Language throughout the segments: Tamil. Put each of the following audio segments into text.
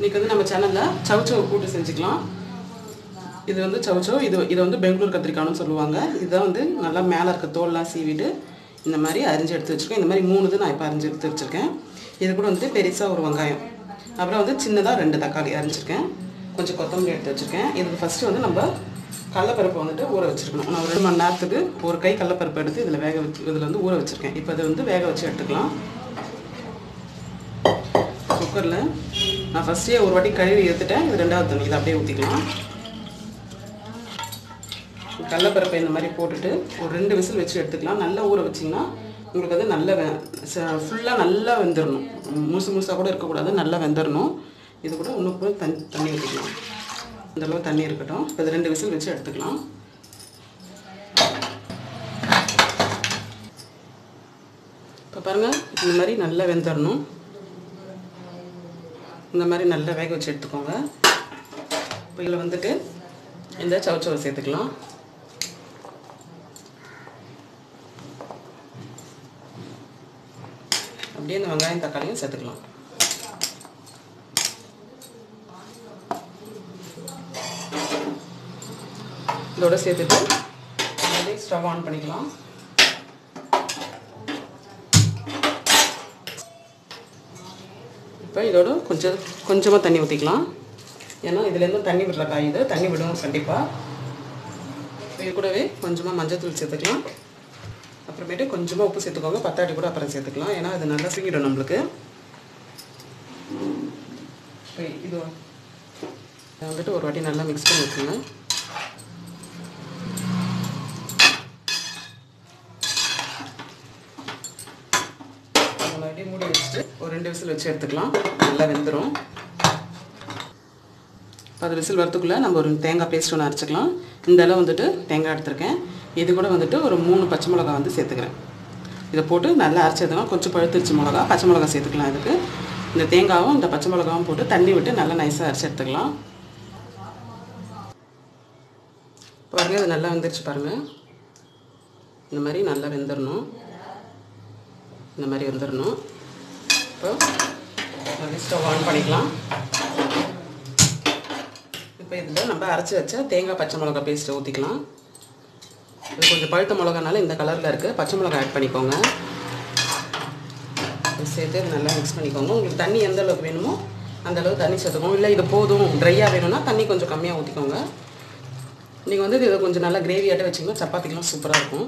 இன்னைக்கு வந்து நம்ம சேனல்ல சவ் சவ் கூட்டு செஞ்சுக்கலாம். இது வந்து சவ் சவ், இது வந்து பெங்களூர் கத்திரிக்காய்னு சொல்லுவாங்க. இதுதான் வந்து நல்லா மேலே இருக்க தோல்லாம் சீவிட்டு இந்த மாதிரி அரிஞ்சு எடுத்து வச்சுருக்கேன். இந்த மாதிரி 3 நான் இப்போ அரிஞ்சு எடுத்து வச்சுருக்கேன். இது கூட வந்து பெருசாக ஒரு வெங்காயம், அப்புறம் வந்து சின்னதாக 2 தக்காளி அரிஞ்சிருக்கேன். கொஞ்சம் கொத்தமல்லி எடுத்து வச்சுருக்கேன். இதுக்கு ஃபஸ்ட்டு வந்து நம்ம கடலப்பருப்பு வந்துட்டு ஊற வச்சுருக்கணும். நான் 2 மணி நேரத்துக்கு ஒரு கை கடலப்பருப்பு எடுத்து இதில் வந்து ஊற வச்சுருக்கேன். இப்போ இதை வந்து வேக வச்சு எடுத்துக்கலாம். குக்கரில் நான் ஃபஸ்ட்டே ஒரு வாட்டி கழுவி எடுத்துட்டேன். இது 2வது தண்ணி இதை அப்படியே ஊற்றிக்கலாம். கடலப்பருப்பை இந்த மாதிரி போட்டுட்டு ஒரு 2 விசில் வச்சு எடுத்துக்கலாம். நல்லா ஊற வச்சிங்கன்னா உங்களுக்கு வந்து நல்ல ஃபுல்லாக நல்லா வெந்துடணும். முழுசாக கூட இருக்கக்கூடாது, நல்லா வெந்துடணும். இது கூட இன்னும் கூட தண்ணி ஊற்றிக்கலாம். இந்தளவு தண்ணி இருக்கட்டும். இப்போ இது 2 விசில் வச்சு எடுத்துக்கலாம். இப்போ பாருங்கள், இந்த மாதிரி நல்லா வெந்துடணும். இந்த மாதிரி நல்லா வேக வச்சு எடுத்துக்கோங்க. இப்போ இதில் வந்துட்டு இந்த சவ் சவ் சேர்த்துக்கலாம். அப்படியே இந்த வெங்காயம் தக்காளியும் சேர்த்துக்கலாம். இதோட சேர்த்துட்டு ஸ்டவ் ஆன் பண்ணிக்கலாம். இப்போ இதோட கொஞ்சமாக தண்ணி ஊற்றிக்கலாம். ஏன்னா இதுலேருந்து தண்ணி விடுற காய், இது தண்ணி விடும் கண்டிப்பாக. இது கூடவே கொஞ்சமாக மஞ்சள் சேர்த்துக்கலாம். அப்புறமேட்டு கொஞ்சமாக உப்பு சேர்த்துக்கோங்க. பத்தாடி கூட அப்புறம் சேர்த்துக்கலாம், ஏன்னா அது நல்லா சுங்கிடும் நம்மளுக்கு. இது வந்துட்டு ஒரு வாட்டி நல்லா மிக்ஸ் பண்ணி வச்சுங்க. அப்படியே மூடி வச்சுட்டு ஒரு 2 விசில் வச்சு எடுத்துக்கலாம். நல்லா வெந்துடும். 10 விசில் வரத்துக்குள்ளே நம்ம ஒரு தேங்காய் பேஸ்ட் ஒன்று அரைச்சிக்கலாம். இந்த அளவு வந்துட்டு தேங்காய் எடுத்துருக்கேன். இது கூட வந்துட்டு ஒரு 3 பச்சை மிளகா வந்து சேர்த்துக்கிறேன். இதை போட்டு நல்லா அரைச்சதுலாம் கொஞ்சம் பழுத்துருச்சு மிளகா, பச்சை மிளகா சேர்த்துக்கலாம். இதுக்கு இந்த தேங்காயும் இந்த பச்சை மிளகாவும் போட்டு தண்ணி விட்டு நல்லா நைஸாக அரைச்சி எடுத்துக்கலாம். பாருங்கள், அது நல்லா வெந்துருச்சு பாருங்கள். இந்த மாதிரி நல்லா வெந்துடணும். இந்த மாதிரி வந்துடணும். இப்போ ஸ்டவ் ஆன் பண்ணிக்கலாம். இப்போ இதில் நம்ம அரைச்சி வச்ச தேங்காய் பச்சை மிளகா பேஸ்ட்டை ஊற்றிக்கலாம். இது கொஞ்சம் பழுத்த மிளகானால இந்த கலரில் இருக்குது. பச்சை மிளகா ஆட் பண்ணிக்கோங்க. சேர்த்து நல்லா மிக்ஸ் பண்ணிக்கோங்க. உங்களுக்கு தண்ணி எந்த அளவுக்கு வேணுமோ அந்த அளவுக்கு தண்ணி சேர்த்துக்கோங்க. இல்லை இது போதும் ட்ரையாக வேணும்னா தண்ணி கொஞ்சம் கம்மியாக ஊற்றிக்கோங்க. நீங்கள் வந்து இதை கொஞ்சம் நல்லா கிரேவியாட்ட வச்சிங்கன்னா சப்பாத்திக்கெலாம் சூப்பராக இருக்கும்.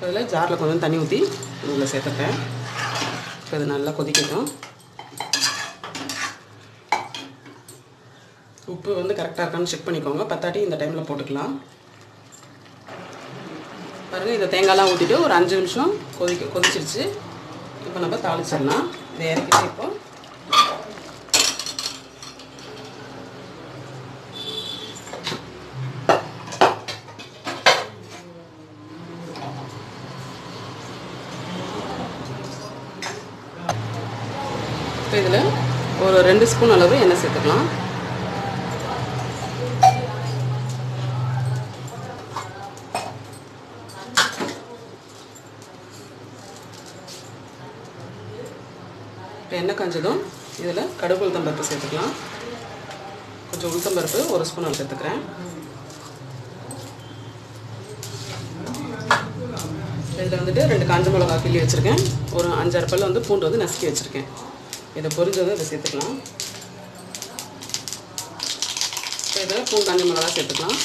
அதில் ஜாரில் கொஞ்சம் தண்ணி ஊற்றி இதில் சேர்த்துப்பேன். இப்போ இது நல்லா கொதிக்கட்டும். உப்பு வந்து கரெக்டாக இருக்கான்னு செக் பண்ணிக்கோங்க. பத்தாட்டி இந்த டைமில் போட்டுக்கலாம். பாருங்கள், இதை தேங்காய்லாம் ஊற்றிட்டு ஒரு 5 நிமிஷம் கொதிச்சிருச்சு. இப்போ நம்ம தாளிச்சிடலாம். இதை இறக்கிட்டு இப்போ இதில் ஒரு 2 ஸ்பூன் அளவு எண்ணெய் சேர்த்துக்கலாம். எண்ணெய் காஞ்சதும் இதில் கடுகு உளுத்தம்பருப்பு சேர்த்துக்கலாம். கொஞ்சம் உளுத்தம்பருப்பு 1 ஸ்பூன் சேர்த்துக்கிறேன். இதில் வந்துட்டு 2 காஞ்ச மிளகா கிள்ளி வச்சுருக்கேன். ஒரு 5-6 பல் வந்து பூண்டு வந்து நசுக்கி வச்சுருக்கேன். இதை பொரிஞ்சதும் இதை சேர்த்துக்கலாம். இதில் பூண்டு காஞ்ச மிளகா சேர்த்துக்கலாம்.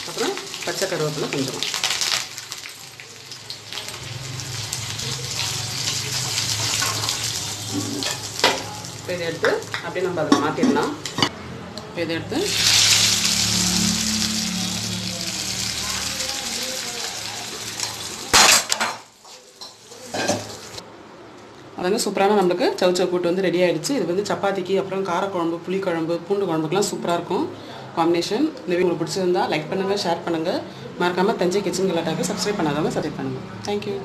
அப்புறம் பச்சை கருவேப்பிலை கொஞ்சம். இப்போ இதை எடுத்து அப்படியே நம்ம அதில் மாற்றிடலாம். இப்போ இதை எடுத்து அதங்க சூப்பரான நம்மளுக்கு சவ் சவ் கூட்டு வந்து ரெடி ஆகிடுச்சு. இது வந்து சப்பாத்திக்கு, அப்புறம் காரக்குழம்பு, புளிக்குழம்பு, பூண்டு குழம்புக்கெலாம் சூப்பராக இருக்கும் காம்பினேஷன். இந்த வீடியோ உங்களுக்கு பிடிச்சிருந்தா லைக் பண்ணுங்கள், ஷேர் பண்ணுங்கள். மறக்காமல் தஞ்சை கிச்சன் கலாட்டாக்கு சப்ஸ்கிரைப் பண்ணாதவங்க சப்ஸ்கிரைப் பண்ணுங்கள். தேங்க்யூ.